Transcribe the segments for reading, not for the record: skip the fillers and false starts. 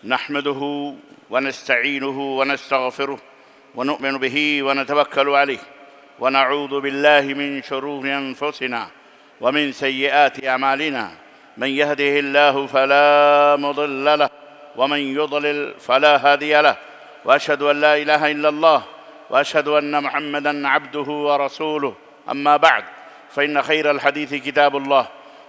نحمده ونستعينه ونستغفره ونؤمن به ونتوكل عليه ونعوذ بالله من شرور أنفسنا ومن سيئات أعمالنا. من يهده الله فلا مضل له ومن يضلل فلا هادي له، وأشهد أن لا إله إلا الله وأشهد أن محمدًا عبده ورسوله. أما بعد، فإن خير الحديث كتاب الله،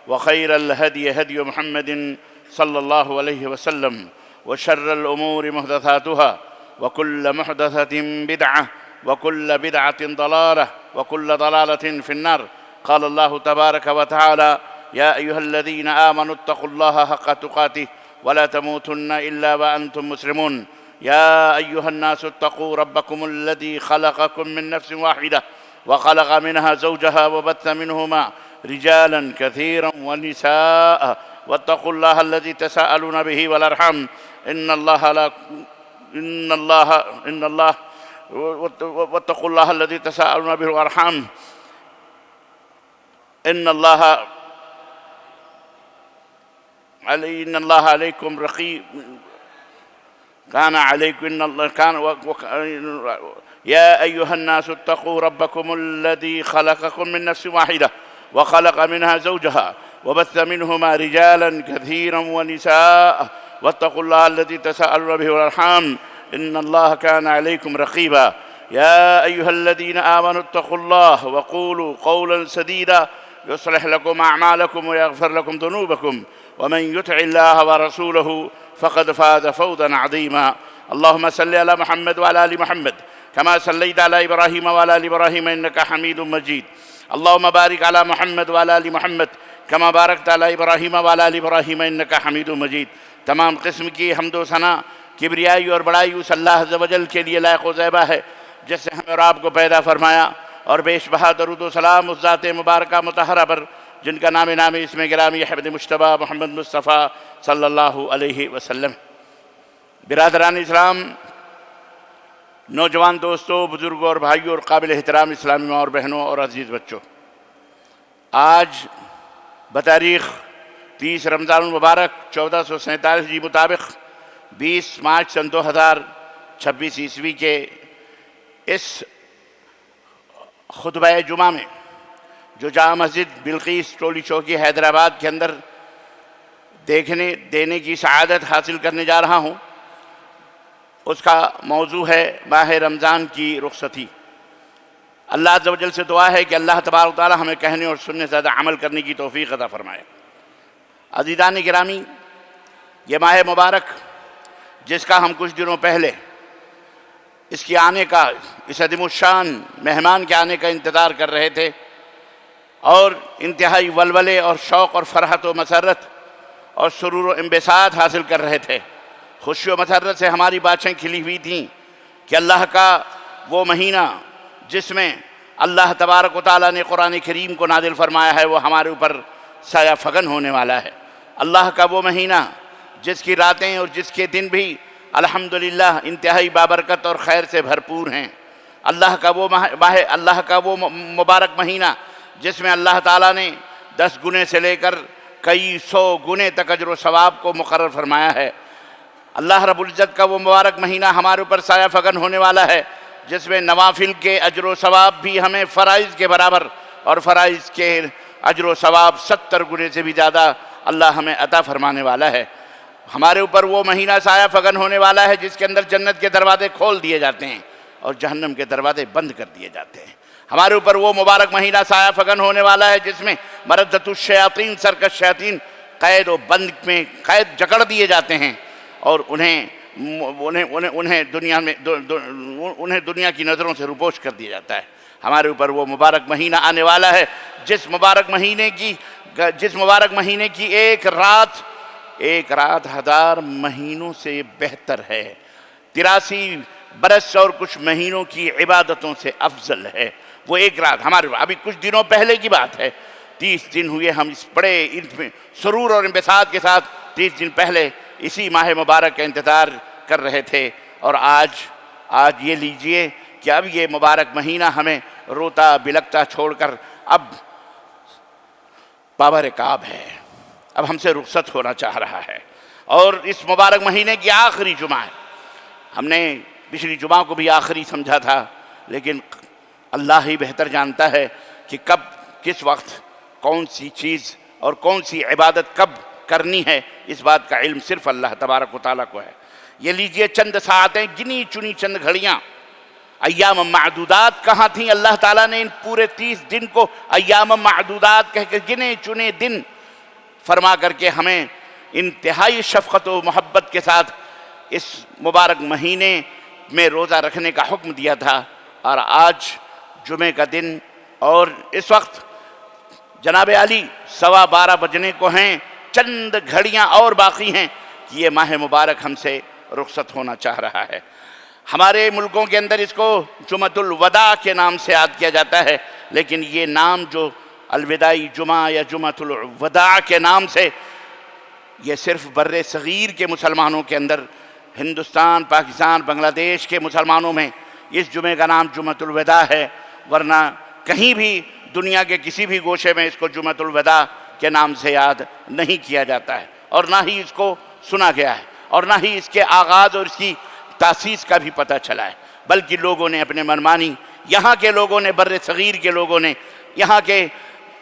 وخير الهدي هدي محمد صلى الله عليه وسلم، وشر الأمور محدثاتها، وكل محدثة بدعة، وكل بدعة ضلالة، وكل ضلالة في النار. قال الله تبارك وتعالى: يا أيها الذين آمنوا اتقوا الله حق تقاته ولا تموتن إلا وأنتم مسلمون. يا أيها الناس اتقوا ربكم الذي خلقكم من نفس واحدة وخلق منها زوجها وبث منهما رجالا كثيرا ونساء، واتقوا الله الذي تساءلون به والأرحام واتقوا الله الذي تساءلون به والأرحام إن الله عليكم رقيب. كان عليكم يا أيها الناس اتقوا ربكم الذي خلقكم من نفس واحدة وخلق منها زوجها وبث منهما رجالا كثيرا ونساء، واتقوا الله الذي تساءلون به والأرحام إن الله كان عليكم رقيبا. يا أيها الذين آمنوا اتقوا الله وقولوا قولا سديدا يصلح لكم أعمالكم ويغفر لكم ذنوبكم، ومن يطع الله ورسوله فقد فاز فوزا عظيما. اللهم صل على محمد وعلى آل محمد كما صليت على إبراهيم وعلى آل إبراهيم إنك حميد مجيد. اللهم بارك على محمد وعلى آل محمد كما باركت على إبراهيم وعلى آل إبراهيم إنك حميد مجيد. تمام قسم کی حمد و ثنا، کبریائی اور بڑائی اس اللہ عز و جل کے لیے لائق و زیبا ہے جس نے ہمیں اور آپ کو پیدا فرمایا، اور بیش بہا درود و سلام اس ذات مبارکہ مطہرہ پر جن کا نام اس میں گرامی حمد مجتبیٰ محمد مصطفیٰ صلی اللہ علیہ وسلم. برادران اسلام، نوجوان دوستوں، بزرگوں اور بھائیوں اور قابل احترام اسلامی ماں اور بہنوں اور عزیز بچوں، آج بتاریخ 30 رمضان المبارک 1447 ہجری مطابق 20 مارچ سن 2026 عیسوی کے اس خطبہ جمعہ میں جو جامع مسجد بلقیس ٹولی چوکی حیدرآباد کے اندر دینے کی سعادت حاصل کرنے جا رہا ہوں، اس کا موضوع ہے ماہ رمضان کی رخصتی. اللہ عز و جل سے دعا ہے کہ اللہ تبارک و تعالی ہمیں کہنے اور سننے سے زیادہ عمل کرنے کی توفیق عطا فرمائے. عزیزان گرامی، یہ ماہ مبارک جس کا ہم کچھ دنوں پہلے اس کے آنے کا، اس عظیم الشان مہمان کے آنے کا انتظار کر رہے تھے، اور انتہائی ولولے اور شوق اور فرحت و مسرت اور سرور و انبساط حاصل کر رہے تھے. خوشی و مسرت سے ہماری باتیں کھلی ہوئی تھیں کہ اللہ کا وہ مہینہ جس میں اللہ تبارک و تعالیٰ نے قرآن کریم کو نازل فرمایا ہے وہ ہمارے اوپر سایہ فگن ہونے والا ہے. اللہ کا وہ مہینہ جس کی راتیں اور جس کے دن بھی الحمدللہ انتہائی بابرکت اور خیر سے بھرپور ہیں. اللہ کا وہ مبارک مہینہ جس میں اللہ تعالیٰ نے 10 گنے سے لے کر کئی 100 گنے تک اجر و ثواب کو مقرر فرمایا ہے. اللہ رب العزت کا وہ مبارک مہینہ ہمارے اوپر سایہ فگن ہونے والا ہے جس میں نوافل کے اجر و ثواب بھی ہمیں فرائض کے برابر اور فرائض کے اجر و ثواب 70 گنے سے بھی زیادہ اللہ ہمیں عطا فرمانے والا ہے. ہمارے اوپر وہ مہینہ سایہ فگن ہونے والا ہے جس کے اندر جنت کے دروازے کھول دیے جاتے ہیں اور جہنم کے دروازے بند کر دیے جاتے ہیں. ہمارے اوپر وہ مبارک مہینہ سایہ فگن ہونے والا ہے جس میں مردۃ الشیاطین، سرکش شیاطین قید و بند میں قید جکڑ دیے جاتے ہیں اور انہیں دنیا کی نظروں سے روپوش کر دیا جاتا ہے. ہمارے اوپر وہ مبارک مہینہ آنے والا ہے جس مبارک مہینے کی ایک رات 1000 مہینوں سے بہتر ہے، 83 برس اور کچھ مہینوں کی عبادتوں سے افضل ہے. وہ ایک رات ہمارے ابھی کچھ دنوں پہلے کی بات ہے، 30 دن ہوئے ہم اس بڑے سرور اور انبساط کے ساتھ 30 دن پہلے اسی ماہ مبارک کا انتظار کر رہے تھے، اور آج یہ لیجئے کہ اب یہ مبارک مہینہ ہمیں روتا بلکتا چھوڑ کر اب پابر کعب ہے، اب ہم سے رخصت ہونا چاہ رہا ہے. اور اس مبارک مہینے کی آخری جمعہ ہے۔ ہم نے پچھلی جمعہ کو بھی آخری سمجھا تھا، لیکن اللہ ہی بہتر جانتا ہے کہ کب کس وقت کون سی چیز اور کون سی عبادت کب کرنی ہے، اس بات کا علم صرف اللہ تبارک و تعالیٰ کو ہے۔ یہ لیجئے چند ساعتیں، گنی چنی چند گھڑیاں، ایام معدودات کہاں تھیں؟ اللہ تعالیٰ نے ان پورے 30 دن کو ایام معدودات کہہ کے گنے چنے دن فرما کر کے ہمیں انتہائی شفقت و محبت کے ساتھ اس مبارک مہینے میں روزہ رکھنے کا حکم دیا تھا۔ اور آج جمعے کا دن، اور اس وقت جناب علی 12:15 بجنے کو ہیں، چند گھڑیاں اور باقی ہیں کہ یہ ماہ مبارک ہم سے رخصت ہونا چاہ رہا ہے۔ ہمارے ملکوں کے اندر اس کو جمعۃ الوداع کے نام سے یاد کیا جاتا ہے، لیکن یہ نام جو الوداعی جمعہ یا جمعۃ الوداع کے نام سے، یہ صرف بر صغیر کے مسلمانوں کے اندر، ہندوستان، پاکستان، بنگلہ دیش کے مسلمانوں میں اس جمعے کا نام جمعۃ الوداع ہے، ورنہ کہیں بھی دنیا کے کسی بھی گوشے میں اس کو جمعۃ الوداع کے نام سے یاد نہیں کیا جاتا ہے، اور نہ ہی اس کو سنا گیا ہے، اور نہ ہی اس کے آغاز اور اس کی تاسیس کا بھی پتہ چلا ہے، بلکہ لوگوں نے اپنے منمانی، یہاں کے لوگوں نے، بر صغیر کے لوگوں نے، یہاں کے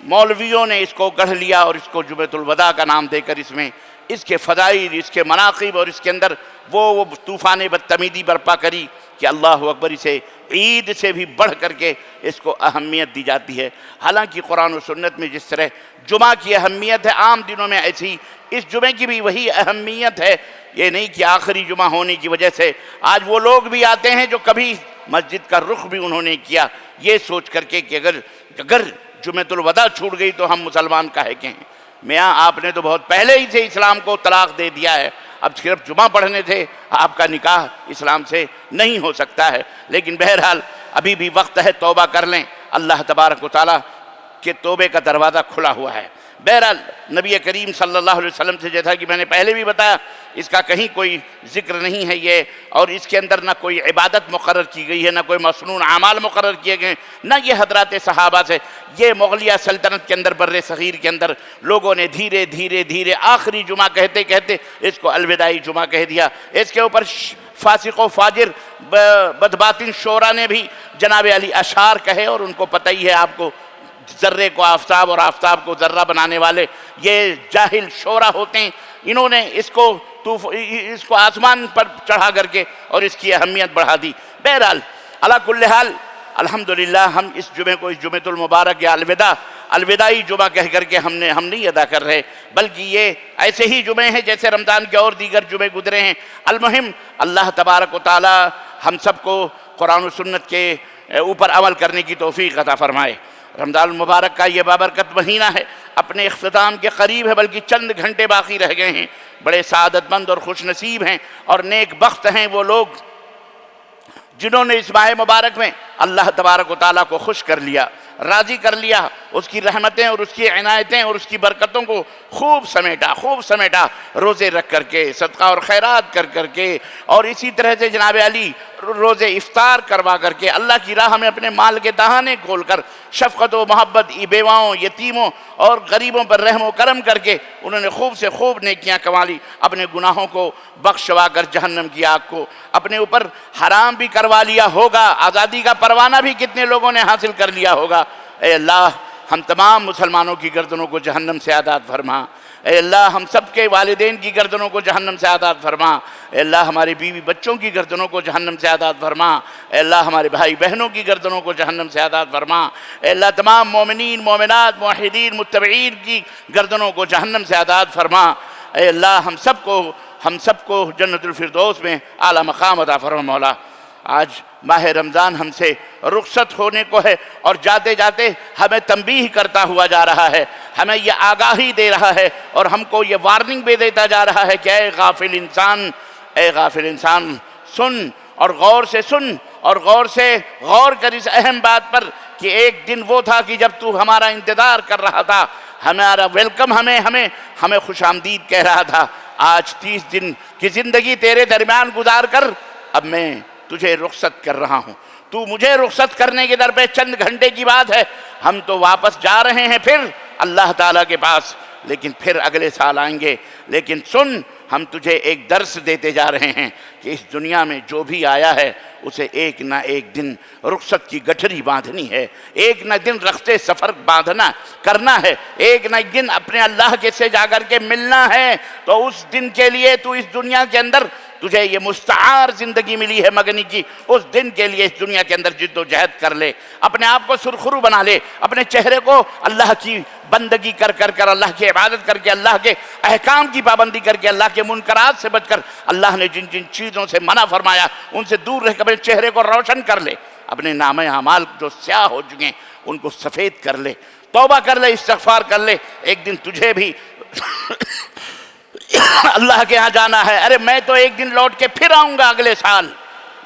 مولویوں نے اس کو گڑھ لیا اور اس کو جمعۃ الوداع کا نام دے کر اس میں اس کے فضائل، اس کے مناقب اور اس کے اندر وہ طوفان بدتمیزی برپا کری کہ اللہ اکبر، اسے عید سے بھی بڑھ کر کے اس کو اہمیت دی جاتی ہے۔ حالانکہ قرآن و سنت میں جس طرح جمعہ کی اہمیت ہے عام دنوں میں، ایسی اس جمعے کی بھی وہی اہمیت ہے۔ یہ نہیں کہ آخری جمعہ ہونے کی وجہ سے آج وہ لوگ بھی آتے ہیں جو کبھی مسجد کا رخ بھی انہوں نے کیا، یہ سوچ کر کے کہ اگر جمعۃ الوداع چھوٹ گئی تو ہم مسلمان کہے کہ ہیں۔ میاں آپ نے تو بہت پہلے ہی سے اسلام کو طلاق دے دیا ہے، اب صرف جمعہ پڑھنے تھے، آپ کا نکاح اسلام سے نہیں ہو سکتا ہے۔ لیکن بہرحال ابھی بھی وقت ہے، توبہ کر لیں، اللہ تبارک و تعالیٰ کے توبے کا دروازہ کھلا ہوا ہے۔ بہرحال نبی کریم صلی اللہ علیہ وسلم سے، جیسا کہ میں نے پہلے بھی بتایا، اس کا کہیں کوئی ذکر نہیں ہے یہ، اور اس کے اندر نہ کوئی عبادت مقرر کی گئی ہے، نہ کوئی مسنون اعمال مقرر کیے گئے، نہ یہ حضرات صحابہ سے۔ یہ مغلیہ سلطنت کے اندر، بر صغیر کے اندر لوگوں نے دھیرے دھیرے دھیرے آخری جمعہ کہتے کہتے اس کو الوداعی جمعہ کہہ دیا۔ اس کے اوپر فاسق و فاجر بدباطن شعراء نے بھی جناب علی اشعار کہے، اور ان کو پتہ ہی ہے، آپ کو ذرے کو آفتاب اور آفتاب کو ذرہ بنانے والے یہ جاہل شعراء ہوتے ہیں، انہوں نے اس کو آسمان پر چڑھا کر کے اور اس کی اہمیت بڑھا دی۔ بہرحال علی کل حال الحمدللہ ہم اس جمعے کو، اس جمعۃ المبارک یا الوداعی جمعہ کہہ کر کے ہم نہیں ادا کر رہے، بلکہ یہ ایسے ہی جمعے ہیں جیسے رمضان کے اور دیگر جمعے گزرے ہیں۔ المہم اللہ تبارک و تعالی ہم سب کو قرآن و سنت کے اوپر عمل کرنے کی توفیق عطا فرمائے۔ رمضان المبارک کا یہ بابرکت مہینہ ہے، اپنے اختتام کے قریب ہے، بلکہ چند گھنٹے باقی رہ گئے ہیں۔ بڑے سعادت مند اور خوش نصیب ہیں اور نیک بخت ہیں وہ لوگ جنہوں نے اس ماہ مبارک میں اللہ تبارک و تعالیٰ کو خوش کر لیا، راضی کر لیا، اس کی رحمتیں اور اس کی عنایتیں اور اس کی برکتوں کو خوب سمیٹا روزے رکھ کر کے، صدقہ اور خیرات کر کے، اور اسی طرح سے جناب علی روزے افطار کروا کر کے، اللہ کی راہ میں اپنے مال کے دہانے کھول کر، شفقت و محبت بیواؤں، یتیموں اور غریبوں پر رحم و کرم کر کے انہوں نے خوب سے خوب نیکیاں کما لی، اپنے گناہوں کو بخشوا کر جہنم کی آگ کو اپنے اوپر حرام بھی کروا لیا ہوگا، آزادی کا پروانہ بھی کتنے لوگوں نے حاصل کر لیا ہوگا۔ اے اللہ ہم تمام مسلمانوں کی گردنوں کو جہنم سے آزاد فرما، اے اللہ ہم سب کے والدین کی گردنوں کو جہنم سے آزاد فرما، اے اللہ ہمارے بیوی بچوں کی گردنوں کو جہنم سے آزاد فرما، اے اللہ ہمارے بھائی بہنوں کی گردنوں کو جہنم سے آزاد فرما، اے اللہ تمام مومنین، مومنات، موحدین، متبعین کی گردنوں کو جہنم سے آزاد فرما، اے اللہ ہم سب کو جنت الفردوس میں اعلیٰ مقام عطا فرما مولا۔ آج ماہ رمضان ہم سے رخصت ہونے کو ہے، اور جاتے جاتے ہمیں تنبیہ کرتا ہوا جا رہا ہے، ہمیں یہ آگاہی دے رہا ہے اور ہم کو یہ وارننگ بھی دیتا جا رہا ہے کہ اے غافل انسان سن اور غور سے سن، اور غور کر اس اہم بات پر کہ ایک دن وہ تھا کہ جب تو ہمارا انتظار کر رہا تھا، ہمارا ویلکم ہمیں خوش آمدید کہہ رہا تھا۔ آج 30 دن کی زندگی تیرے درمیان گزار کر اب میں تجھے رخصت کر رہا ہوں، تو مجھے رخصت کرنے کے در پہ چند گھنٹے کی بات ہے، ہم تو واپس جا رہے ہیں پھر اللہ تعالیٰ کے پاس، لیکن پھر اگلے سال آئیں گے۔ لیکن سن، ہم تجھے ایک درس دیتے جا رہے ہیں کہ اس دنیا میں جو بھی آیا ہے اسے ایک نہ ایک دن رخصت کی گٹھری باندھنی ہے، ایک نہ دن رختے سفر باندھنا کرنا ہے، ایک نہ ایک دن اپنے اللہ کے سے جا کر کے ملنا ہے۔ تو اس دن کے لیے تو اس دنیا کے اندر تجھے یہ مستعار زندگی ملی ہے مگنی کی، اس دن کے لیے اس دنیا کے اندر جد و جہد کر لے، اپنے آپ کو سرخرو بنا لے، اپنے چہرے کو اللہ کی بندگی کر کر اللہ کی عبادت کر کے، اللہ کے احکام کی پابندی کر کے، اللہ کے منکرات سے بچ کر، اللہ نے جن جن چیزوں سے منع فرمایا ان سے دور رہ کر اپنے چہرے کو روشن کر لے، اپنے نامہ اعمال جو سیاہ ہو چکے ہیں ان کو سفید کر لے، توبہ کر لے، استغفار کر لے۔ ایک دن تجھے بھی اللہ کے ہاں جانا ہے۔ ارے میں تو ایک دن لوٹ کے پھر آؤں گا اگلے سال،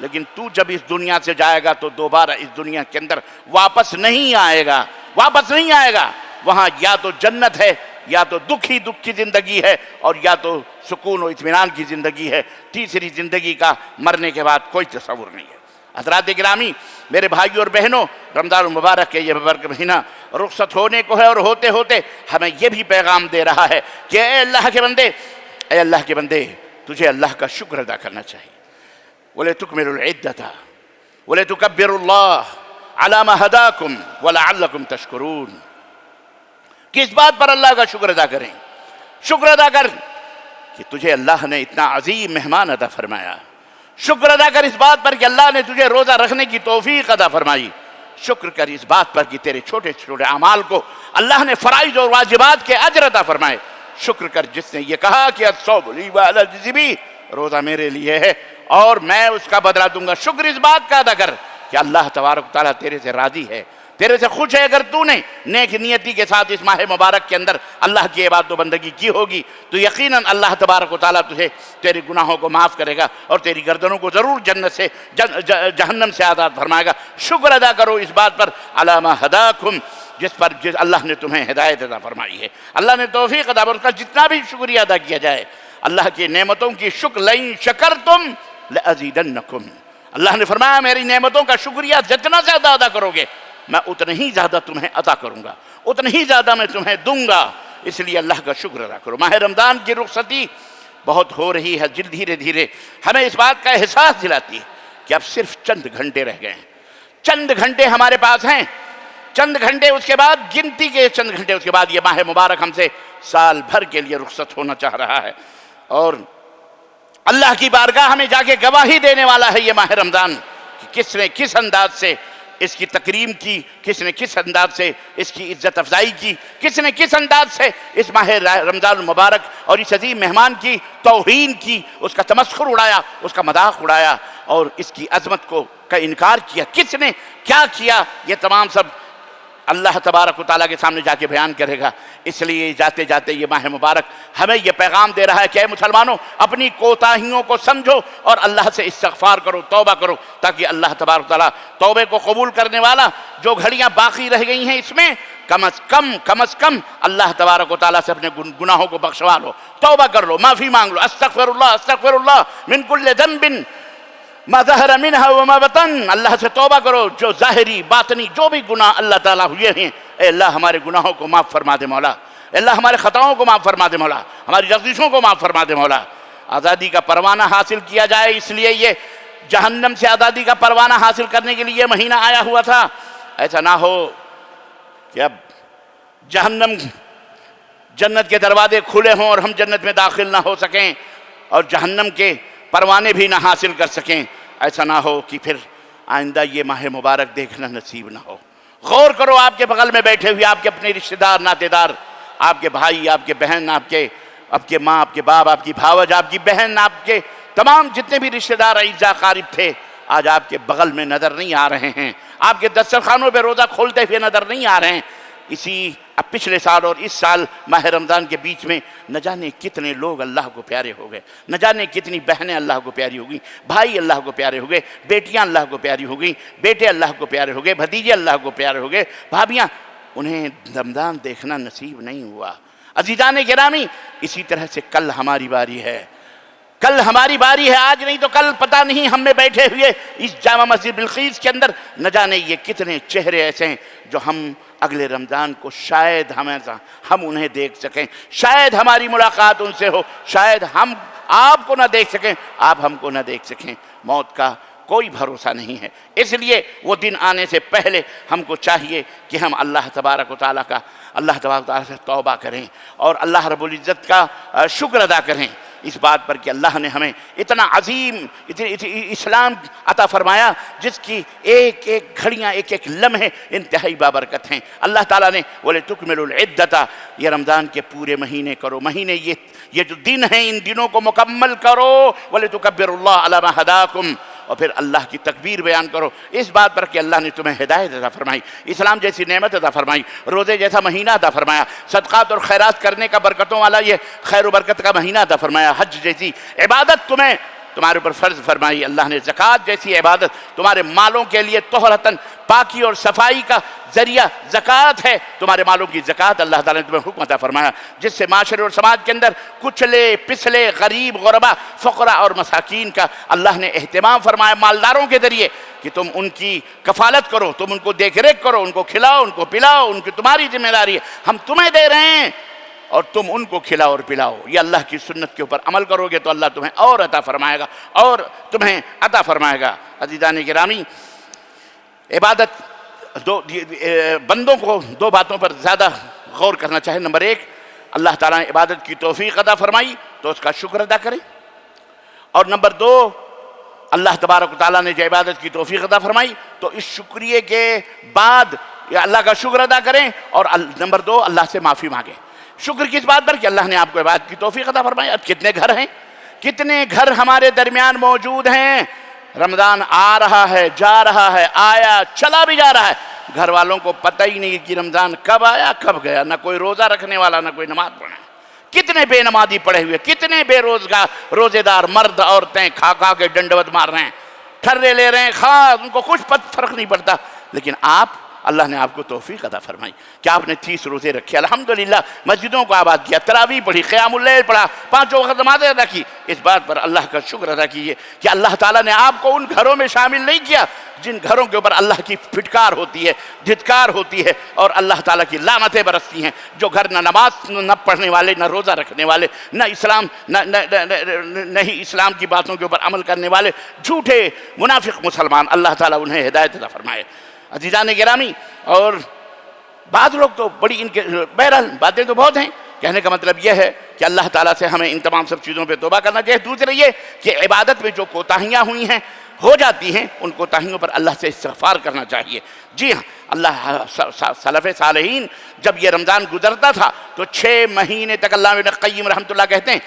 لیکن تو جب اس دنیا سے جائے گا تو دوبارہ اس دنیا کے اندر واپس نہیں آئے گا، واپس نہیں آئے گا۔ وہاں یا تو جنت ہے، یا تو دکھ ہی دکھ کی زندگی ہے، اور یا تو سکون و اطمینان کی زندگی ہے۔ تیسری زندگی کا مرنے کے بعد کوئی تصور نہیں ہے۔ حضرات گرامی، میرے بھائیوں اور بہنوں، رمضان المبارک کے یہ مبارک مہینہ رخصت ہونے کو ہے، اور ہوتے ہوتے ہمیں یہ بھی پیغام دے رہا ہے کہ اے اللہ کے بندے، اے اللہ کے بندے، تجھے اللہ کا شکر ادا کرنا چاہیے۔ وَلَتُكْمِلُوا الْعِدَّةَ وَلَتُكَبِّرُوا اللَّهَ عَلَى مَا هَدَاكُمْ وَلَعَلَّكُمْ تَشْكُرُونَ۔ کس بات پر اللہ کا شکر ادا کریں؟ شکر ادا کر کہ تجھے اللہ نے اتنا عظیم مہمان عطا فرمایا۔ شکر ادا کر اس بات پر کہ اللہ نے تجھے روزہ رکھنے کی توفیق عطا فرمائی۔ شکر کر اس بات پر کہ تیرے چھوٹے چھوٹے اعمال کو اللہ نے فرائض اور واجبات کے اجر عطا فرمائے۔ شکر کر جس نے یہ کہا کہ الصوم لی وانا اجزی بہ، روزہ میرے لیے ہے اور میں اس کا بدلہ دوں گا۔ شکر اس بات کا ادا کر کہ اللہ تبارک و تعالیٰ تیرے سے راضی ہے، تیرے سے خوش ہے۔ اگر تو نے نیک نیتی کے ساتھ اس ماہ مبارک کے اندر اللہ کی عبادت و بندگی کی ہوگی تو یقیناً اللہ تبارک و تعالیٰ تجھے تیرے گناہوں کو معاف کرے گا اور تیری گردنوں کو ضرور جنت سے جہنم سے آزاد فرمائے گا۔ شکر ادا کرو اس بات پر علی ما ہداکم، جس پر اللہ نے تمہیں ہدایت عطا فرمائی ہے، اللہ نے توفیق عطا فرمائی۔ اس کا جتنا بھی شکریہ ادا کیا جائے، اللہ کی نعمتوں کی شکر، لئن شکرتم لأزیدنکم، اللہ نے فرمایا میری نعمتوں کا شکریہ جتنا زیادہ ادا کرو گے میں اتنا ہی زیادہ تمہیں عطا کروں گا، اتنا ہی زیادہ میں تمہیں دوں گا۔ اس لیے اللہ کا شکر ادا کرو۔ ماہ رمضان کی رخصتی بہت ہو رہی ہے، دھیرے دھیرے ہمیں اس بات کا احساس دلاتی ہے کہ اب صرف چند گھنٹے رہ گئے ہیں، چند گھنٹے ہمارے پاس ہیں، چند گھنٹے، اس کے بعد گنتی کے چند گھنٹے، اس کے بعد یہ ماہ مبارک ہم سے سال بھر کے لیے رخصت ہونا چاہ رہا ہے، اور اللہ کی بارگاہ ہمیں جا کے گواہی دینے والا ہے یہ ماہ رمضان کہ کس نے کس انداز سے اس کی تکریم کی، کس نے کس انداز سے اس کی عزت افزائی کی، کس نے کس انداز سے اس ماہ رمضان المبارک اور اس عظیم مہمان کی توہین کی، اس کا تمسخر اڑایا، اس کا مذاق اڑایا اور اس کی عظمت کا انکار کیا، کس نے کیا کیا، یہ تمام سب اللہ تبارک و تعالیٰ کے سامنے جا کے بیان کرے گا۔ اس لیے جاتے جاتے یہ ماہ مبارک ہمیں یہ پیغام دے رہا ہے کہ اے مسلمانوں، اپنی کوتاہیوں کو سمجھو اور اللہ سے استغفار کرو، توبہ کرو، تاکہ اللہ تبارک و تعالیٰ توبے کو قبول کرنے والا، جو گھڑیاں باقی رہ گئی ہیں اس میں کم از کم اللہ تبارک و تعالیٰ سے اپنے گناہوں کو بخشوا لو، توبہ کر لو، معافی مانگ لو، استغفر اللہ من کل ذنب ما ظہر منہ وما بطن، اللہ سے توبہ کرو، جو ظاہری باطنی جو بھی گناہ اللہ تعالیٰ ہوئے ہیں، اے اللہ ہمارے گناہوں کو معاف فرما دے مولا، اے اللہ ہمارے خطاؤں کو معاف فرما دے مولا، ہماری لغزشوں کو معاف فرما دے مولا۔ آزادی کا پروانہ حاصل کیا جائے، اس لیے یہ جہنم سے آزادی کا پروانہ حاصل کرنے کے لیے یہ مہینہ آیا ہوا تھا۔ ایسا نہ ہو کہ اب جنت کے دروازے کھلے ہوں اور ہم جنت میں داخل نہ ہو سکیں اور جہنم کے پروانے بھی نہ حاصل کر سکیں۔ ایسا نہ ہو کہ پھر آئندہ یہ ماہ مبارک دیکھنا نصیب نہ ہو۔ غور کرو، آپ کے بغل میں بیٹھے ہوئے آپ کے اپنے رشتہ دار، ناطے دار، آپ کے بھائی، آپ کے بہن، آپ کے ماں، آپ کے باپ، آپ کی بھاوج، آپ کی بہن، آپ کے تمام جتنے بھی رشتہ دار اعزاء قارب تھے آج آپ کے بغل میں نظر نہیں آ رہے ہیں، آپ کے دسترخوانوں پہ روزہ کھولتے ہوئے نظر نہیں آ رہے ہیں۔ اب پچھلے سال اور اس سال ماہ رمضان کے بیچ میں نہ جانے کتنے لوگ اللہ کو پیارے ہو گئے، نہ جانے کتنی بہنیں اللہ کو پیاری ہو گئیں، بھائی اللہ کو پیارے ہو گئے، بیٹیاں اللہ کو پیاری ہو گئیں، بیٹے اللہ کو پیارے ہو گئے، بھتیجے اللہ کو پیارے ہو گئے، بھابیاں، انہیں رمضان دیکھنا نصیب نہیں ہوا۔ عزیزان گرامی، اسی طرح سے کل ہماری باری ہے، کل ہماری باری ہے، آج نہیں تو کل، پتہ نہیں ہم میں بیٹھے ہوئے اس جامع مسجد بلقیس کے اندر نہ جانے یہ کتنے چہرے ایسے ہیں جو ہم اگلے رمضان کو شاید ہم انہیں دیکھ سکیں، شاید ہماری ملاقات ان سے ہو، شاید ہم آپ کو نہ دیکھ سکیں، آپ ہم کو نہ دیکھ سکیں، موت کا کوئی بھروسہ نہیں ہے۔ اس لیے وہ دن آنے سے پہلے ہم کو چاہیے کہ ہم اللہ تبارک و تعالیٰ سے توبہ کریں اور اللہ رب العزت کا شکر ادا کریں اس بات پر کہ اللہ نے ہمیں اتنا عظیم اسلام عطا فرمایا جس کی ایک ایک گھڑیاں، ایک ایک لمحے انتہائی بابرکت ہیں۔ اللہ تعالیٰ نے وَلِتُكْمِلُوا الْعِدَّةَ، یہ رمضان کے پورے مہینے کرو، مہینے یہ جو دن ہیں ان دنوں کو مکمل کرو، وَلِتُكَبِّرُوا اللَّهَ عَلَى مَا هَدَاكُمْ، اور پھر اللہ کی تکبیر بیان کرو اس بات پر کہ اللہ نے تمہیں ہدایت عطا فرمائی، اسلام جیسی نعمت عطا فرمائی، روزے جیسا مہینہ عطا فرمایا، صدقات اور خیرات کرنے کا برکتوں والا یہ خیر و برکت کا مہینہ عطا فرمایا، حج جیسی عبادت تمہارے اوپر فرض فرمائی اللہ نے، زکوٰۃ جیسی عبادت تمہارے مالوں کے لیے طہرتاً پاکی اور صفائی کا ذریعہ زکوٰۃ ہے، تمہارے مالوں کی زکوٰۃ اللہ تعالیٰ نے تمہیں حکم عطا فرمایا، جس سے معاشرے اور سماج کے اندر کچلے پسلے غریب غربا فقراء اور مساکین کا اللہ نے اہتمام فرمایا مالداروں کے ذریعے کہ تم ان کی کفالت کرو، تم ان کو دیکھ ریکھ کرو، ان کو کھلاؤ، ان کو پلاؤ، ان کی تمہاری ذمہ داری ہے، ہم تمہیں دے رہے ہیں اور تم ان کو کھلاؤ اور پلاؤ۔ یہ اللہ کی سنت کے اوپر عمل کرو گے تو اللہ تمہیں اور عطا فرمائے گا اور تمہیں عطا فرمائے گا۔ عزیزان گرامی، عبادت بندوں کو دو باتوں پر زیادہ غور کرنا چاہے۔ نمبر ایک، اللہ تعالیٰ نے عبادت کی توفیق عطا فرمائی تو اس کا شکر ادا کریں، اور نمبر دو، اللہ تبارک و تعالیٰ نے جو عبادت کی توفیق عطا فرمائی تو اس شکریہ کے بعد اللہ کا شکر ادا کریں، اور نمبر دو، اللہ سے معافی مانگیں۔ شکر کس بات پر کہ اللہ نے آپ کو عبادت کی توفیق عطا فرمائی۔ اب کتنے گھر ہیں، کتنے گھر ہمارے درمیان موجود ہیں، رمضان آ رہا ہے، جا رہا ہے، آیا چلا بھی جا رہا ہے، گھر والوں کو پتہ ہی نہیں کہ رمضان کب آیا کب گیا، نہ کوئی روزہ رکھنے والا، نہ کوئی نماز پڑھنے، کتنے بے نمازی پڑے ہوئے، کتنے بے روزگار روزے دار مرد عورتیں کھا کھا کے ڈنڈوت مار رہے ہیں، ٹھرے لے رہے ہیں، ان کو کچھ فرق نہیں پڑتا، لیکن اللہ نے آپ کو توفیق عطا فرمائی کہ آپ نے 30 روزے رکھے، الحمدللہ، مسجدوں کو آباد کیا، تراویح پڑھی، قیام اللیل پڑھا، 5 وقت نمازیں ادا کی۔ اس بات پر اللہ کا شکر ادا کیجیے کہ اللہ تعالیٰ نے آپ کو ان گھروں میں شامل نہیں کیا جن گھروں کے اوپر اللہ کی پھٹکار ہوتی ہے، دھتکار ہوتی ہے اور اللہ تعالیٰ کی لعنتیں برستی ہیں، جو گھر نہ نماز نہ پڑھنے والے، نہ روزہ رکھنے والے، نہ ہی اسلام کی باتوں کے اوپر عمل کرنے والے جھوٹے منافق مسلمان، اللہ تعالیٰ انہیں ہدایت عطا فرمائے۔ عزیزان گرامی، اور بعض لوگ تو بڑی ان کے بہرحال باتیں تو بہت ہیں، کہنے کا مطلب یہ ہے کہ اللہ تعالیٰ سے ہمیں ان تمام سب چیزوں پہ توبہ کرنا چاہیے۔ دوسرے یہ کہ عبادت میں جو کوتاہیاں ہوئی ہیں، ہو جاتی ہیں، ان کوتاہیوں پر اللہ سے استغفار کرنا چاہیے۔ جی ہاں، اللہ سلف صالحین جب یہ رمضان گزرتا تھا تو 6 مہینے تک اللہ ابن قیم رحمۃ اللہ کہتے ہیں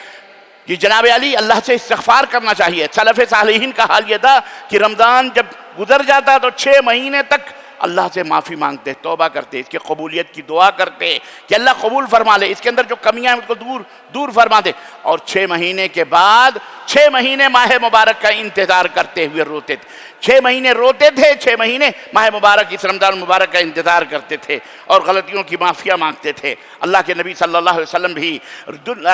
کہ جناب علی اللہ سے استغفار کرنا چاہیے۔ سلف صالحین کا حال یہ تھا کہ رمضان جب گزر جاتا تو 6 مہینے تک اللہ سے معافی مانگتے، توبہ کرتے، اس کی قبولیت کی دعا کرتے کہ اللہ قبول فرما لے، اس کے اندر جو کمیاں ہیں اس کو دور فرما دے، اور 6 مہینے کے بعد 6 مہینے ماہ مبارک کا انتظار کرتے ہوئے روتے تھے، 6 مہینے روتے تھے، 6 مہینے ماہ مبارک اس رمضان مبارک کا انتظار کرتے تھے اور غلطیوں کی معافیاں مانگتے تھے۔ اللہ کے نبی صلی اللہ علیہ وسلم بھی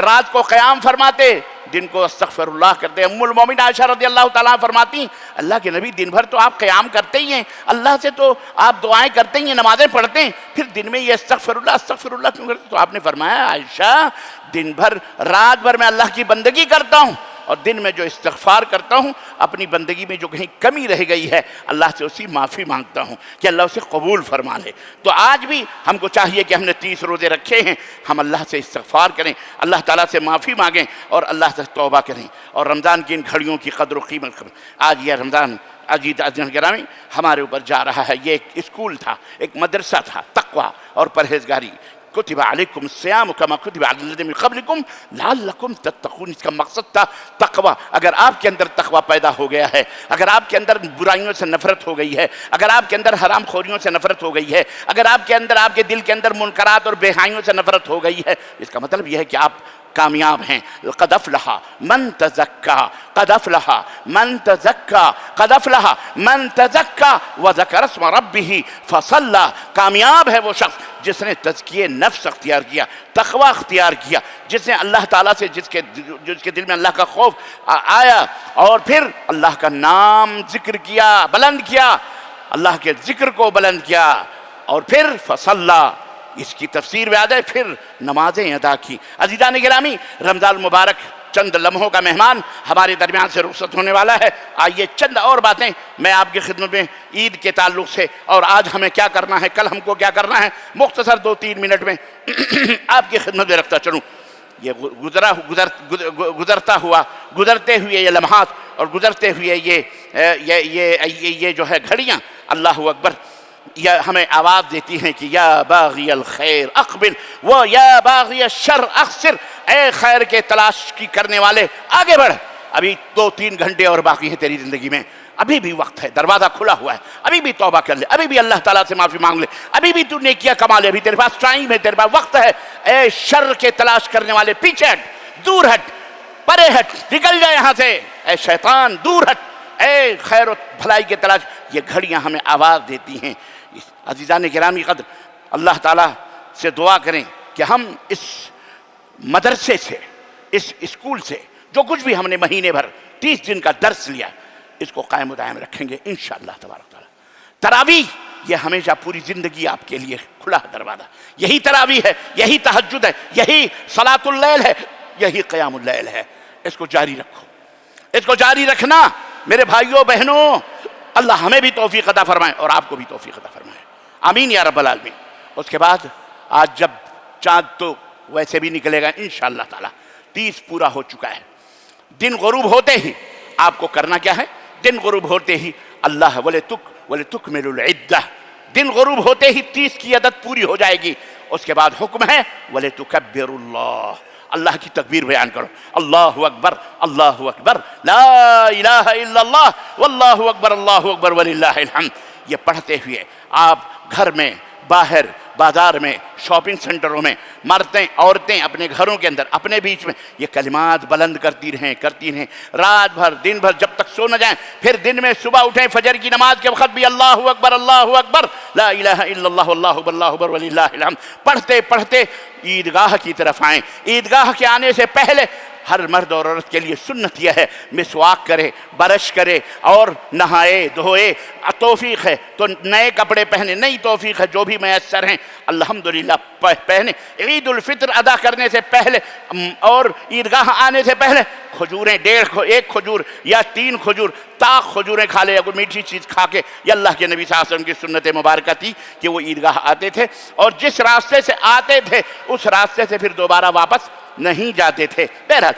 رات کو قیام فرماتے، دن کو استغفر اللہ کرتے۔ ام المومنین عائشہ رضی اللہ تعالیٰ فرماتی اللہ کے نبی دن بھر تو آپ قیام کرتے ہی ہیں، اللہ سے تو آپ دعائیں کرتے ہی ہیں، نمازیں پڑھتے ہیں، پھر دن میں یہ استغفر اللہ کیوں کرتے؟ تو آپ نے فرمایا عائشہ دن بھر رات بھر میں اللہ کی بندگی کرتا ہوں اور دن میں جو استغفار کرتا ہوں، اپنی بندگی میں جو کہیں کمی رہ گئی ہے اللہ سے اسی معافی مانگتا ہوں کہ اللہ اسے قبول فرما لے۔ تو آج بھی ہم کو چاہیے کہ ہم نے 30 روزے رکھے ہیں، ہم اللہ سے استغفار کریں، اللہ تعالیٰ سے معافی مانگیں اور اللہ سے توبہ کریں، اور رمضان کی ان گھڑیوں کی قدر و قیمت کریں۔ آج یہ رمضان عزیزان گرامی ہمارے اوپر جا رہا ہے، یہ ایک اسکول تھا، ایک مدرسہ تھا تقویٰ اور پرہیزگاری۔ کتب علیکم الصیام کما کتب علی الذین من قبلکم لعلکم تتقون، اس کا مقصد تھا تقویٰ۔ اگر آپ کے اندر تقویٰ پیدا ہو گیا ہے، اگر آپ کے اندر برائیوں سے نفرت ہو گئی ہے، اگر آپ کے اندر حرام خوریوں سے نفرت ہو گئی ہے، اگر آپ کے اندر، آپ کے دل کے اندر منکرات اور بے حیائیوں سے نفرت ہو گئی ہے، اس کا مطلب یہ ہے کہ آپ کامیاب ہیں۔ قد افلح من تزکا، قد افلح من تزکا، قد افلح من تزکا وذکر اسم ربہ فصلی، کامیاب ہے وہ شخص جس نے تزکیہ نفس اختیار کیا، تقوی اختیار کیا، جس نے اللہ تعالیٰ سے جس کے دل میں اللہ کا خوف آیا اور پھر اللہ کا نام ذکر کیا، بلند کیا، اللہ کے ذکر کو بلند کیا، اور پھر فصلی، اس کی تفسیر میں آ جائے پھر نمازیں ادا کی۔ عزیزان گرامی، رمضان المبارک چند لمحوں کا مہمان ہمارے درمیان سے رخصت ہونے والا ہے۔ آئیے چند اور باتیں میں آپ کی خدمت میں عید کے تعلق سے اور آج ہمیں کیا کرنا ہے، کل ہم کو کیا کرنا ہے، مختصر 2-3 منٹ میں آپ کی خدمت میں رکھتا چلوں۔ یہ گزرتے ہوئے یہ لمحات اور گزرتے ہوئے یہ جو ہے گھڑیاں، اللہ اکبر، یہ ہمیں آواز دیتی ہیں کہ یا باغی الخیر اقبل و یا باغی الشر اقصر، اے خیر کے تلاش کی کرنے والے آگے بڑھ، ابھی 2-3 گھنٹے اور باقی ہے تیری زندگی میں، ابھی بھی وقت ہے، دروازہ کھلا ہوا ہے، ابھی بھی توبہ کر لے، ابھی بھی اللہ تعالیٰ سے معافی مانگ لے، ابھی بھی تو نیکیاں کما لے، ابھی تیرے پاس ٹائم ہے، تیرے پاس وقت ہے۔ اے شر کے تلاش کرنے والے پیچھے ہٹ، دور ہٹ، پرے ہٹ، نکل جائے یہاں سے، اے شیطان دور ہٹ، اے خیر و بھلائی کے تلاش۔ یہ گھڑیاں ہمیں آواز دیتی ہیں۔ عزیزان گرامی قدر، اللہ تعالیٰ سے دعا کریں کہ ہم اس مدرسے سے، اس اسکول سے جو کچھ بھی ہم نے مہینے بھر 30 دن کا درس لیا، اس کو قائم و دائم رکھیں گے انشاءاللہ تبارک تعالیٰ۔ تراویح یہ ہمیشہ پوری زندگی آپ کے لیے کھلا دروازہ، یہی تراویح ہے، یہی تہجد ہے، یہی صلاۃ اللیل ہے، یہی قیام اللیل ہے۔ اس کو جاری رکھو، اس کو جاری رکھنا میرے بھائیوں بہنوں۔ اللہ ہمیں بھی توفیق عطا فرمائے اور آپ کو بھی توفیق عطا فرمائے، آمین یا رب العالمین۔ اس کے بعد آج جب چاند تو ویسے بھی نکلے گا انشاءاللہ تعالیٰ، 30 پورا ہو چکا ہے، دن غروب ہوتے ہی آپ کو کرنا کیا ہے؟ دن غروب ہوتے ہی اللہ وَلِتُكْمِلُ الْعِدَّةَ، دن غروب ہوتے ہی 30 کی عدد پوری ہو جائے گی۔ اس کے بعد حکم ہے وَلِتُكَبِّرُ اللَّهَ، اللہ کی تکبیر بیان کرو، اللہ اکبر اللہ اکبر لا الہ الا اللہ واللہ اکبر اللہ اکبر وللہ الحمد۔ یہ پڑھتے ہوئے آپ گھر میں، باہر، بازار میں، شاپنگ سینٹروں میں، مردیں عورتیں اپنے گھروں کے اندر، اپنے بیچ میں یہ کلمات بلند کرتی رہیں رات بھر دن بھر جب تک سو نہ جائیں۔ پھر دن میں صبح اٹھیں فجر کی نماز کے وقت بھی اللہ اکبر لا الہ الا اللہ واللہ اکبر وللہ الحمد پڑھتے پڑھتے عیدگاہ کی طرف آئیں۔ عیدگاہ کے آنے سے پہلے ہر مرد اور عورت کے لیے سنت یہ ہے مسواک کرے، برش کرے اور نہائے دھوئے۔ توفیق ہے تو نئے کپڑے پہنے، نئی توفیق ہے جو بھی میسر ہیں الحمدللہ پہنے۔ عید الفطر ادا کرنے سے پہلے اور عیدگاہ آنے سے پہلے کھجوریں، 1 کھجور یا 3 کھجور، طاق کھجوریں کھا لے، کوئی میٹھی چیز کھا کے۔ یہ اللہ کے نبی صلی اللہ علیہ وسلم کی سنت مبارکہ تھی کہ وہ عیدگاہ آتے تھے اور جس راستے سے آتے تھے اس راستے سے پھر دوبارہ واپس نہیں جاتے تھے۔ بہرحال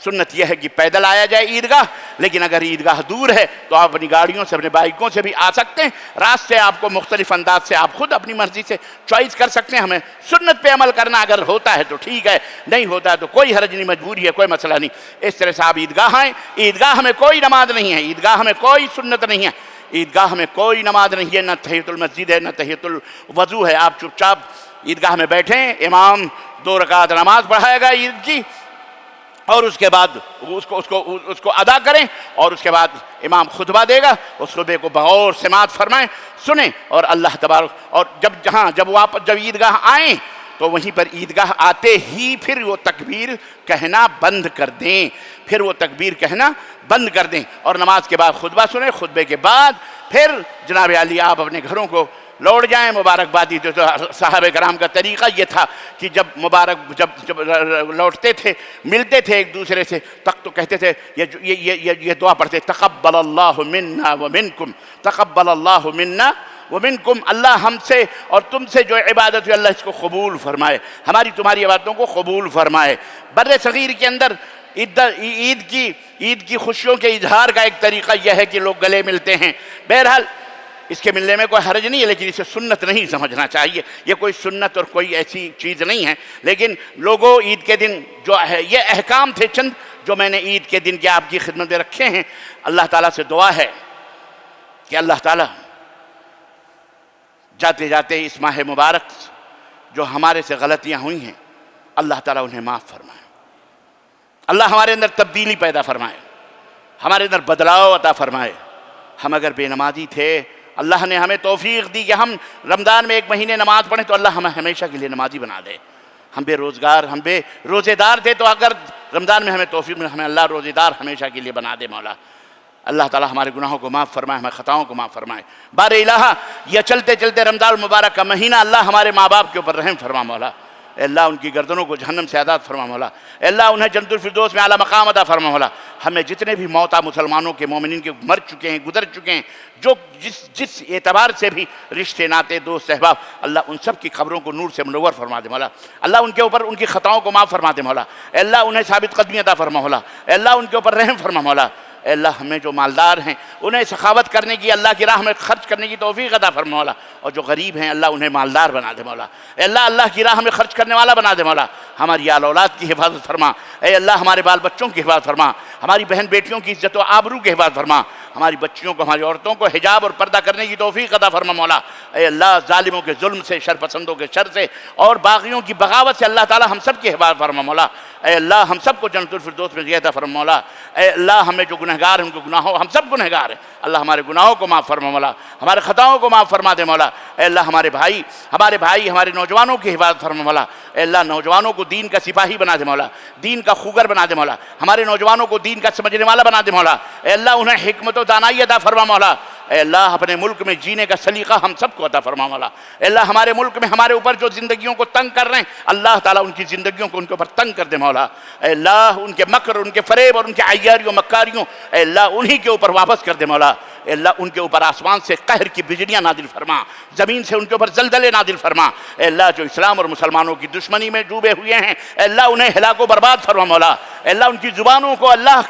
سنت یہ ہے کہ پیدل آیا جائے عیدگاہ، لیکن اگر عیدگاہ دور ہے تو آپ اپنی گاڑیوں سے، اپنے بائکوں سے بھی آ سکتے ہیں۔ راستے آپ کو مختلف انداز سے آپ خود اپنی مرضی سے چوائس کر سکتے ہیں۔ ہمیں سنت پہ عمل کرنا اگر ہوتا ہے تو ٹھیک ہے، نہیں ہوتا ہے تو کوئی حرج نہیں، مجبوری ہے، کوئی مسئلہ نہیں۔ اس طرح سے آپ عیدگاہ آئیں۔ عیدگاہ میں کوئی نماز نہیں ہے، عیدگاہ میں کوئی سنت نہیں ہے، عیدگاہ میں کوئی نماز نہیں ہے، نہ تحیۃ المسجد ہے، نہ تحیۃ الوضو ہے۔ آپ چپ چاپ عیدگاہ میں بیٹھیں، امام 2 رکعت نماز پڑھائے گا عید کی اور اس کے بعد اس کو ادا کریں، اور اس کے بعد امام خطبہ دے گا، اس خطبے کو بغور سماعت فرمائیں، سنیں، اور اللہ تبارک۔ اور جب عیدگاہ آئیں تو وہیں پر عیدگاہ آتے ہی پھر وہ تکبیر کہنا بند کر دیں، اور نماز کے بعد خطبہ سنیں۔ خطبے کے بعد پھر جناب علی آپ اپنے گھروں کو لوٹ جائیں۔ مبارکبادی تو صحابہ کرام کا طریقہ یہ تھا کہ جب لوٹتے تھے، ملتے تھے ایک دوسرے سے، تک تو کہتے تھے، یہ دعا پڑھتے، تقبل اللہ منا ومنکم، تقبل اللہ منا ومنکم، اللہ ہم سے اور تم سے جو عبادت ہے اللہ اس کو قبول فرمائے، ہماری تمہاری عبادتوں کو قبول فرمائے۔ بر صغیر کے اندر عید کی خوشیوں کے اظہار کا ایک طریقہ یہ ہے کہ لوگ گلے ملتے ہیں۔ بہرحال اس کے ملنے میں کوئی حرج نہیں ہے، لیکن اسے سنت نہیں سمجھنا چاہیے۔ یہ کوئی سنت اور کوئی ایسی چیز نہیں ہے، لیکن لوگوں عید کے دن جو ہے، یہ احکام تھے چند جو میں نے عید کے دن کے آپ کی خدمت میں رکھے ہیں۔ اللہ تعالیٰ سے دعا ہے کہ اللہ تعالیٰ جاتے جاتے اس ماہ مبارک جو ہمارے سے غلطیاں ہوئی ہیں اللہ تعالیٰ انہیں معاف فرمائے، اللہ ہمارے اندر تبدیلی پیدا فرمائے، ہمارے اندر بدلاؤ عطا فرمائے۔ ہم اگر بے نمازی تھے، اللہ نے ہمیں توفیق دی کہ ہم رمضان میں 1 مہینے نماز پڑھیں تو اللہ ہمیں ہمیشہ کے لیے نمازی بنا دے۔ ہم بے روزے دار تھے تو اگر رمضان میں ہمیں توفیق ملے، ہمیں اللہ روزے دار ہمیشہ کے لیے بنا دے مولا۔ اللہ تعالیٰ ہمارے گناہوں کو معاف فرمائے، ہمارے خطاؤں کو معاف فرمائے۔ بار الہ، یہ چلتے چلتے رمضان المبارک کا مہینہ، اللہ ہمارے ماں باپ کے اوپر رحم فرما مولا، اے اللہ ان کی گردنوں کو جہنم سے آزاد فرما مولا، اے اللہ انہیں جنت الفردوس میں اعلیٰ مقام عطا فرما مولا۔ ہمیں جتنے بھی موتا مسلمانوں کے مومنین کے مر چکے ہیں، گزر چکے ہیں، جو جس اعتبار سے بھی رشتے ناتے دوست احباب، اللہ ان سب کی قبروں کو نور سے منور فرما دے مولا، اللہ ان کے اوپر ان کی خطاؤں کو معاف فرما دے مولا، اے اللہ انہیں ثابت قدمی عطا فرما مولا، اے اللہ ان کے اوپر رحم فرما مولا، اے اللہ ہمیں جو مالدار ہیں انہیں سخاوت کرنے کی، اللہ کی راہ میں خرچ کرنے کی توفیق عطا فرما مولا، اور جو غریب ہیں اللہ انہیں مالدار بنا دے مولا، اے اللہ اللہ کی راہ میں خرچ کرنے والا بنا دے مولا، ہماری آل اولاد کی حفاظت فرما، اے اللہ ہمارے بال بچوں کی حفاظت فرما، ہماری بہن بیٹیوں کی عزت و آبرو کی حفاظت فرما، ہماری بچیوں کو، ہماری عورتوں کو حجاب اور پردہ کرنے کی توفیق عطا فرما مولا، اے اللہ ظالموں کے ظلم سے، شر پسندوں کے شر سے اور باغیوں کی بغاوت سے اللہ تعالی ہم سب کی حفاظت فرما مولا، اے اللہ ہم سب کو جنت الفردوس میں جگہ عطا فرما مولا، اے اللہ ہمیں جو گنہگار ہیں ان کو گناہوں، ہم سب گنہگار ہیں، اللہ ہمارے گناہوں کو معاف فرما مولا، ہمارے خطاؤں کو معاف فرما دے مولا، اے اللہ ہمارے بھائی ہمارے نوجوانوں کی حفاظت فرما مولا، اے اللہ نوجوانوں کو دین کا سپاہی بنا دے مولا، دین کا خوگر بنا دے مولا، ہمارے نوجوانوں کو دین کا سمجھنے والا بنا دے مولا، اے اللہ انہیں حکمت و دانائی عطا فرما مولا، اے اللہ اپنے ملک میں جینے کا سلیقہ ہم سب کو عطا فرما مولا، اے اللہ ہمارے ملک میں ہمارے اوپر جو زندگیوں کو تنگ کر رہے ہیں اللہ تعالیٰ ان کی زندگیوں کو ان کے اوپر تنگ کر دے مولا، اے اللہ ان کے مکر، ان کے فریب اور ان کے عیاریوں مکاریوں اے اللہ انہی کے اوپر واپس کر دے مولا، اے اللہ ان کے اوپر آسمان سے قہر کی بجلیاں نازل فرما، زمین سے ان کے اوپر زلزلے نازل فرما، اے اللہ جو اسلام اور مسلمانوں کی دشمنی میں ڈوبے ہوئے ہیں اے اللہ انہیں ہلاک و برباد فرما مولا، اے اللہ ان کی زبانوں کو اللہ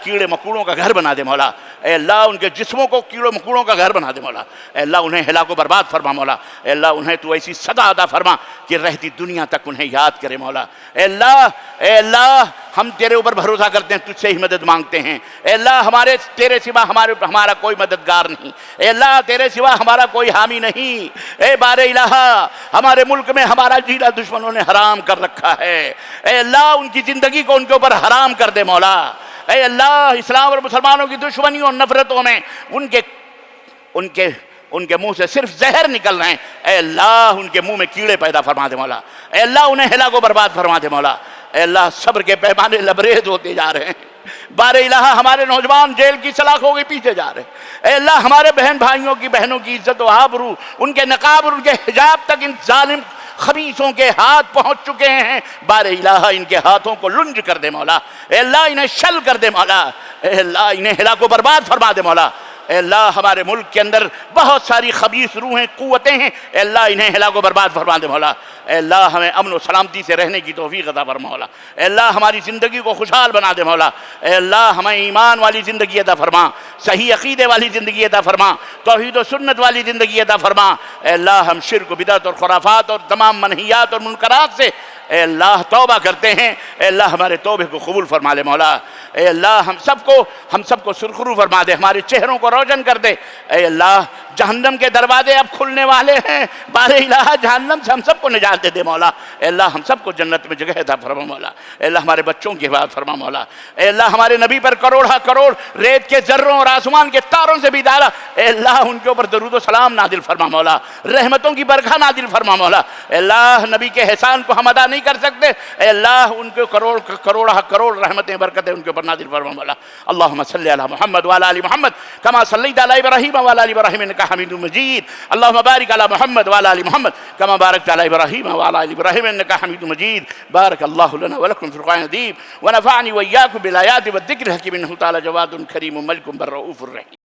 کیڑے مکوڑوں کا گھر بنا دے مولا، اے اللہ ان کے جسموں کو کیڑے مکوڑوں کا گھر بنا دے مولا، اے اللہ انہیں ہلاک و برباد فرما مولا، اے اللہ انہیں تو ایسی سزا عطا فرما کہ رہتی دنیا تک انہیں یاد کرے مولا، اے اللہ ہم تیرے اوپر بھروسہ کرتے ہیں، تجھ سے ہی مدد مانگتے ہیں، اے اللہ تیرے سوا ہمارا کوئی مددگار نہیں، اے اللہ تیرے سوا ہمارا کوئی حامی نہیں، اے بار الہ ہمارے ملک میں ہمارا جینا دشمنوں نے حرام کر رکھا ہے، اے اللہ ان کی زندگی کو ان کے اوپر حرام کر دے مولا، اے اللہ اسلام اور مسلمانوں کی دشمنیوں اور نفرتوں میں ان کے منہ سے صرف زہر نکل رہے ہیں، اے اللہ ان کے منہ میں کیڑے پیدا فرما دے مولا، اے اللہ انہیں ہلاک و برباد فرما دے مولا، اے اللہ صبر کے پیمانے لبریز ہوتے جا رہے ہیں، بار الہ ہمارے نوجوان جیل کی سلاخوں کے پیچھے جا رہے ہیں، اے اللہ ہمارے بہنوں کی عزت و آبرو، ان کے نقاب اور ان کے حجاب تک ان ظالم خبیثوں کے ہاتھ پہنچ چکے ہیں، بار الہ ان کے ہاتھوں کو لنج کر دے مولا، اے اللہ انہیں شل کر دے مولا، اے اللہ انہیں ہلاک و برباد فرما دے مولا، اے اللہ ہمارے ملک کے اندر بہت ساری خبیث روحیں، قوتیں ہیں، اے اللہ انہیں ہلاک و برباد فرما دے مولا، اے اللہ ہمیں امن و سلامتی سے رہنے کی توفیق عطا فرما مولا، اے اللہ ہماری زندگی کو خوشحال بنا دے مولا، اے اللہ ہمیں ایمان والی زندگی عطا فرما، صحیح عقیدے والی زندگی عطا فرما، توحید و سنت والی زندگی عطا فرما، اے اللہ ہم شرک و بدعت اور خرافات اور تمام منہیات اور منکرات سے اے اللہ توبہ کرتے ہیں، اے اللہ ہمارے توبے کو قبول فرما لے مولا، اے اللہ ہم سب کو سرخرو فرما دے، ہمارے چہروں کو روشن کر دے، اے اللہ جہنم کے دروازے اب کھلنے والے ہیں، بار الہ جہنم سے ہم سب کو نجات دے دے مولا، اے اللہ ہم سب کو جنت میں جگہ عطا فرما مولا، اے اللہ ہمارے بچوں کی حفاظت فرما مولا، اے اللہ ہمارے نبی پر کروڑہ کروڑ ریت کے ذروں اور آسمان کے تاروں سے بھی زیادہ اے اللہ ان کے اوپر درود و سلام نازل فرما مولا، رحمتوں کی برکھا نازل فرما مولا، اے اللہ نبی کے احسان کو ہم ادا نہیں کر سکتے، اے اللہ ان کے کروڑہ کروڑ رحمتیں برکتیں ان کے اوپر نازل فرما مولا، اللہم صلی علی محمد وعلی آل محمد کما صلیت علی ابراہیم وعلی آل ابراہیم انک حمید مجید، اللہم بارک علی محمد وعلی آل محمد کما بارکت علی ابراہیم وعلی آل ابراہیم انک حمید مجید، بارک اللہ لنا ولکم فی القرآن العظیم ونفعنی وإیاکم بالآیات والذکر الحکیم انہ تعالی جواد کریم ملک بر رؤوف الرحیم۔